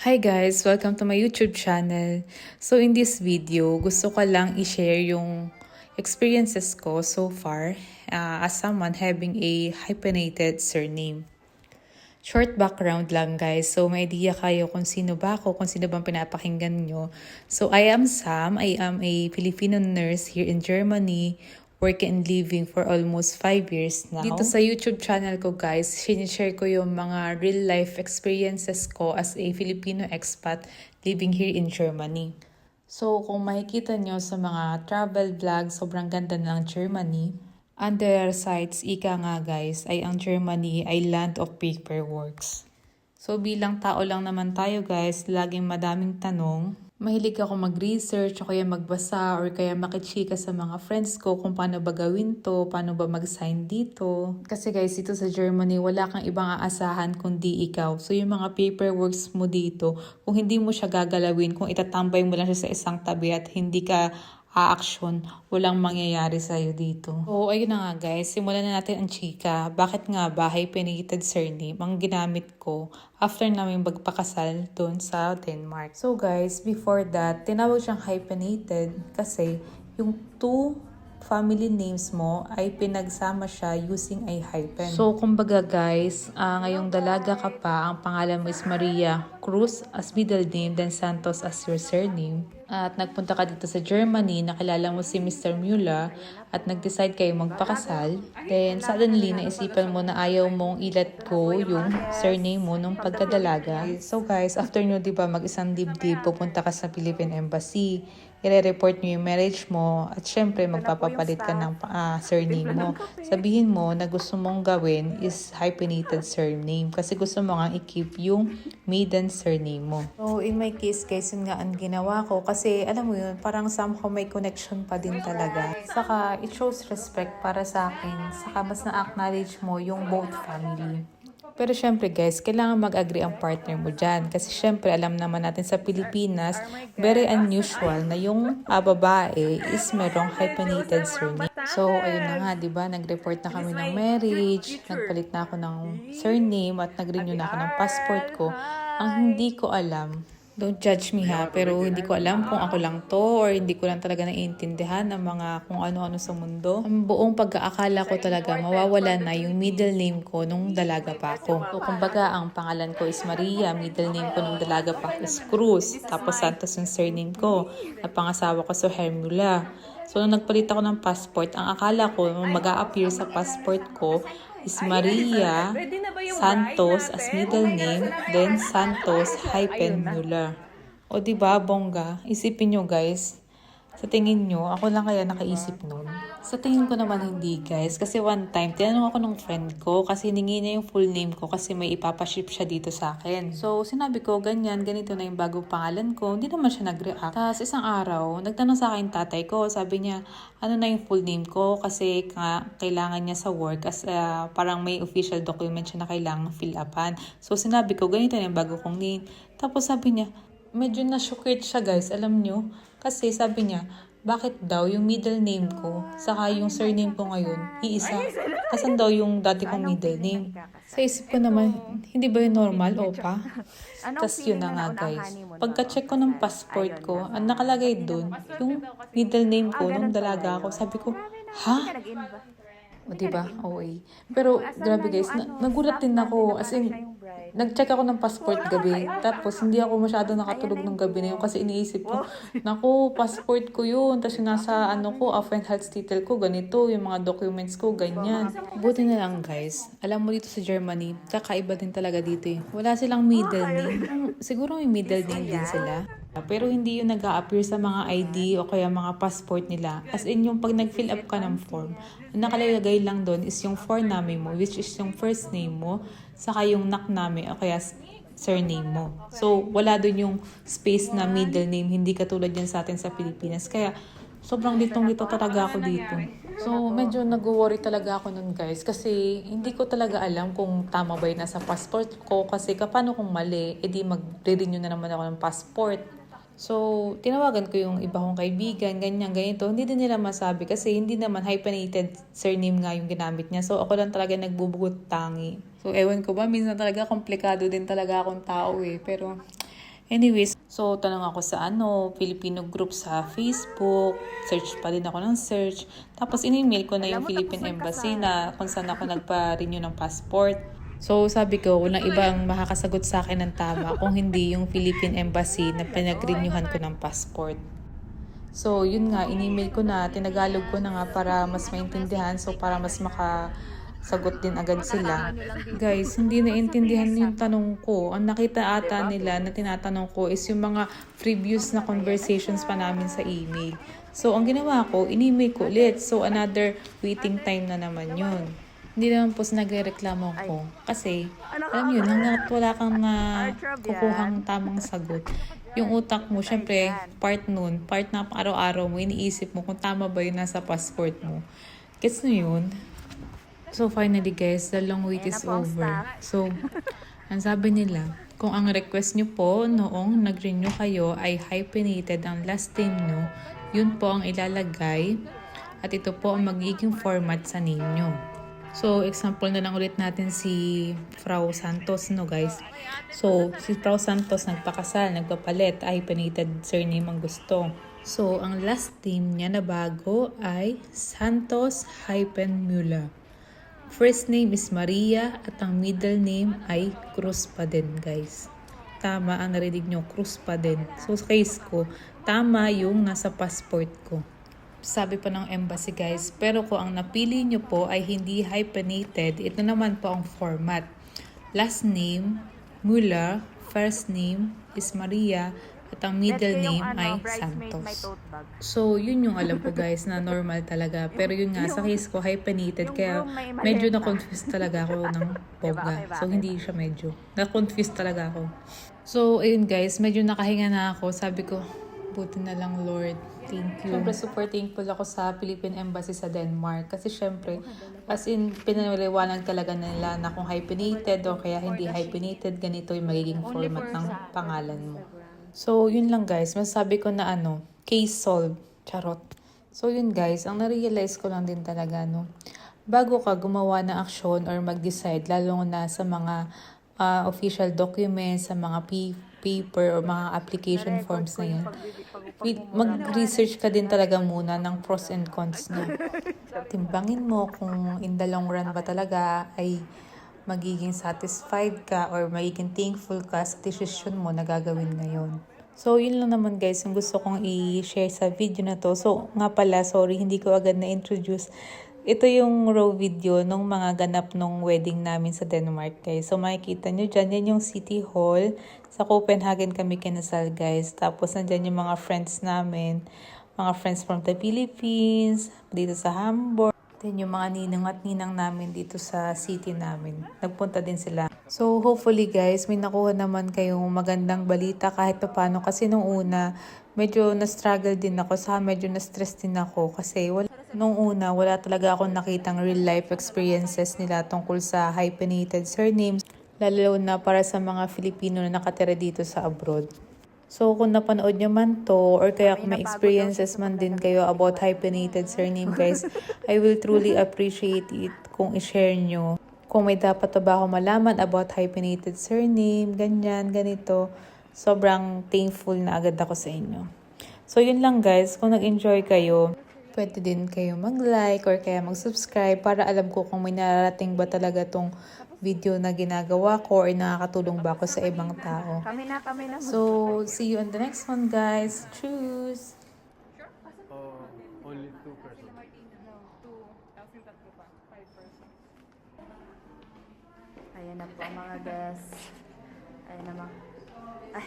Hi guys! Welcome to my YouTube channel. So in this video, gusto ko lang i-share yung experiences ko so far as someone having a hyphenated surname. Short background lang guys, so may idea kayo kung sino ba ako, kung sino bang pinapakinggan nyo. So I am Sam, I am a Filipino nurse here in Germany, working and living for almost 5 years now. Dito sa YouTube channel ko guys, sinishare ko yung mga real life experiences ko as a Filipino expat living here in Germany. So kung makikita nyo sa mga travel vlogs, sobrang ganda ng Germany. On their sites, ika nga guys, ay ang Germany ay land of paperworks. So bilang tao lang naman tayo guys, laging madaming tanong. Mahilig ako mag-research o kaya magbasa or kaya makichika sa mga friends ko kung paano ba gawin to, paano ba mag-sign dito. Kasi guys, dito sa Germany, wala kang ibang aasahan kundi ikaw. So yung mga paperworks mo dito, kung hindi mo siya gagalawin, kung itatambay mo lang siya sa isang tabi at hindi ka a-action, walang mangyayari sa'yo dito. So, ayun na nga guys, simulan na natin ang chika. Bakit nga ba hyphenated surname ang ginamit ko after namin magpakasal doon sa Denmark? So guys, before that, tinawag siyang hyphenated kasi yung two family names mo ay pinagsama siya using a hyphen. So, kumbaga guys, ngayong dalaga ka pa, ang pangalan mo is Maria Cruz as middle name, then Santos as your surname. At nagpunta ka dito sa Germany, nakilala mo si Mr. Müller at nag-decide kayo magpakasal. Then suddenly, naisipan mo na ayaw mong i-let go yung surname mo nung pagkadalaga. So guys, after nyo diba mag-isang dibdib, pupunta ka sa Philippine Embassy, i-report nyo yung marriage mo at syempre magpapapalit ka ng surname mo. Sabihin mo na gusto mong gawin is hyphenated surname kasi gusto mo nga i-keep yung maiden surname mo. So in my case guys, yun nga ang ginawa ko kasi alam mo yun, parang somehow may connection pa din talaga. Saka it shows respect para sa akin, saka mas na-acknowledge mo yung both family. Pero syempre guys, kailangan mag-agree ang partner mo dyan. Kasi syempre alam naman natin sa Pilipinas, very unusual na yung babae is merong hyphenated surname. So ayun na nga, diba? Nag-report na kami ng marriage, nagpalit na ako ng surname at nag-renew na ako ng passport ko. Ang hindi ko alam, don't judge me ha, pero hindi ko alam kung ako lang to or hindi ko lang talaga naiintindihan ng mga kung ano-ano sa mundo. Ang buong pag-aakala ko talaga mawawala na yung middle name ko nung dalaga pa ako. So kumbaga ang pangalan ko is Maria, middle name ko nung dalaga pa is Cruz, tapos Santos yung surname ko. Napangasawa ko sa Hermula. So nung nagpalit ako ng passport, ang akala ko mag-a-appear sa passport ko is Maria Santos as middle name, then Santos hyphen Müller. O diba, bongga? Isipin nyo guys. Sa tingin nyo, ako lang kaya nakaisip nun? Sa tingin ko naman hindi guys. Kasi one time, tinanong ako ng friend ko kasi hiningi niya yung full name ko kasi may ipapaship siya dito sa akin. So, sinabi ko, ganyan, ganito na yung bagong pangalan ko. Hindi naman siya nag-react. Tapos isang araw, nagtanong sa akin tatay ko. Sabi niya, ano na yung full name ko kasi kailangan niya sa work as parang may official document siya na kailangan fill upan. So, sinabi ko, ganito na yung bago kong name. Tapos sabi niya, medyo na-shocked siya guys, alam nyo. Kasi sabi niya, bakit daw yung middle name ko, saka yung surname ko ngayon, iisa. Kasan daw yung dati kong middle name? Sa isip ko naman, hindi ba yung normal, opa? Tapos yun na nga guys. Pagka-check ko ng passport ko, ang nakalagay dun, yung middle name ko nung dalaga ako, sabi ko, ha? O diba? Okay. Pero grabe guys, nagulat din ako. As in, nag-check ako ng passport gabi. Tapos hindi ako masyado nakatulog ng gabi na yun kasi iniisip ko, naku, passport ko yun. Tapos yung nasa Aufenthaltstitel ko, ganito. Yung mga documents ko, ganyan. Buti na lang guys. Alam mo dito sa Germany, kakaiba din talaga dito eh. Wala silang middle name. Siguro may middle name din sila. Pero hindi yung nag-a-appear sa mga ID o kaya mga passport nila. As in yung pag nag-fill up ka ng form, ang nakalagay lang doon is yung forename mo, which is yung first name mo, saka yung nakname o kaya surname mo. So, wala doon yung space na middle name, hindi katulad yan sa atin sa Pilipinas. Kaya, sobrang litong-lito talaga ako dito. So, medyo nag-worry talaga ako nun guys kasi hindi ko talaga alam kung tama ba yun nasa passport ko kasi kapano kung mali, edi mag-renew na naman ako ng passport. So, tinawagan ko yung iba kong kaibigan, ganyan, ganito. Hindi din nila masabi kasi hindi naman hyphenated surname nga yung ginamit niya. So, ako lang talaga nagbubugot tangi. So, ewan ko ba, minsan talaga komplikado din talaga akong tao eh. Pero, Anyways, so tanong ako sa Filipino group sa Facebook, search pa din ako ng search. Tapos in-email ko na yung Philippine Embassy na kung saan ako nagpa-renew ng passport. So sabi ko, walang ibang makakasagot sa akin ng tama kung hindi yung Philippine Embassy na pinag-renewhan ko ng passport. So yun nga, in-email ko na, tinagalog ko na nga para mas maintindihan, so para mas sagot din agad sila. Guys, hindi naintindihan yung tanong ko. Ang nakita ata nila na tinatanong ko is yung mga previous na conversations pa namin sa email. So, ang ginawa ko, in-email ko ulit. So, another waiting time na naman yun. Hindi naman po nagrereklamo ko. Kasi, alam yun, hanggang wala kang na kukuhang tamang sagot. Yung utak mo, syempre, part na araw-araw mo, iniisip mo kung tama ba yun nasa passport mo. Gets na yun? So finally guys, the long wait is over. So, ang sabi nila, kung ang request nyo po noong nag-renew kayo ay hyphenated ang last name nyo, yun po ang ilalagay at ito po ang magiging format sa name nyo. So, example na lang ulit natin si Frau Santos, no guys. So, si Frau Santos nagpakasal, nagpapalit, hyphenated surname ang gusto. So, ang last name niya na bago ay Santos-Müller. First name is Maria at ang middle name ay Cruz pa din, guys. Tama ang narinig nyo, Cruz pa din. So sa case ko, tama yung nasa passport ko. Sabi pa ng embassy guys, pero kung ang napili nyo po ay hindi hyphenated, ito naman po ang format. Last name, Müller. First name is Maria. At ang middle name ay Santos. So, yun yung alam ko guys na normal talaga. Pero yun nga, sa case ko, hyphenated. Kaya medyo na-confused talaga ako ng bongga. So, hindi siya medyo. Na-confused talaga ako. So, ayun guys, medyo nakahinga na ako. Sabi ko, buti na lang Lord. Thank you. Siyempre, super thankful ako sa Philippine Embassy sa Denmark. Kasi syempre, as in, pinaliwanag talaga nila na kung hyphenated o kaya hindi hyphenated, ganito yung magiging format ng pangalan mo. So, yun lang guys. Masasabi ko na case solved. Charot. So, yun guys. Ang na-realize ko lang din talaga, bago ka gumawa ng aksyon or mag-decide, lalo na sa mga official documents, sa mga paper or mga application forms na yan, mag-research ka din talaga muna ng pros and cons na. Timbangin mo kung in the long run ba talaga ay magiging satisfied ka or magiging thankful ka sa decision mo na gagawin ngayon. So, yun lang naman guys yung gusto kong i-share sa video na to. So, nga pala, sorry, hindi ko agad na-introduce. Ito yung raw video nung mga ganap nung wedding namin sa Denmark guys. So, makikita nyo dyan, yan yung City Hall. Sa Copenhagen kami kinasal guys. Tapos, nandyan yung mga friends namin. Mga friends from the Philippines, dito sa Hamburg. Then yung mga ninang at ninang namin dito sa city namin. Nagpunta din sila. So hopefully guys, may nakuha naman kayong magandang balita kahit pa paano. Kasi nung una, medyo na-struggle din ako. Saka medyo na-stress din ako. Kasi nung una, wala talaga akong nakitang real life experiences nila tungkol sa hyphenated surnames. Lalo na para sa mga Filipino na nakatira dito sa abroad. So, kung napanood nyo man to, or kaya kung may experiences man din kayo about hyphenated surname, guys, I will truly appreciate it kung i-share nyo. Kung may dapat ba ako malaman about hyphenated surname, ganyan, ganito, sobrang thankful na agad ako sa inyo. So, yun lang guys. Kung nag-enjoy kayo, pwede din kayo mag-like or kaya mag-subscribe para alam ko kung may nararating ba talaga tong video na ginagawa ko or nakakatulong ba ako sa ibang tao. So, see you on the next one, guys. Choose! Only 2 persons. Ayan na po mga guests. Ayan na mga... Ay.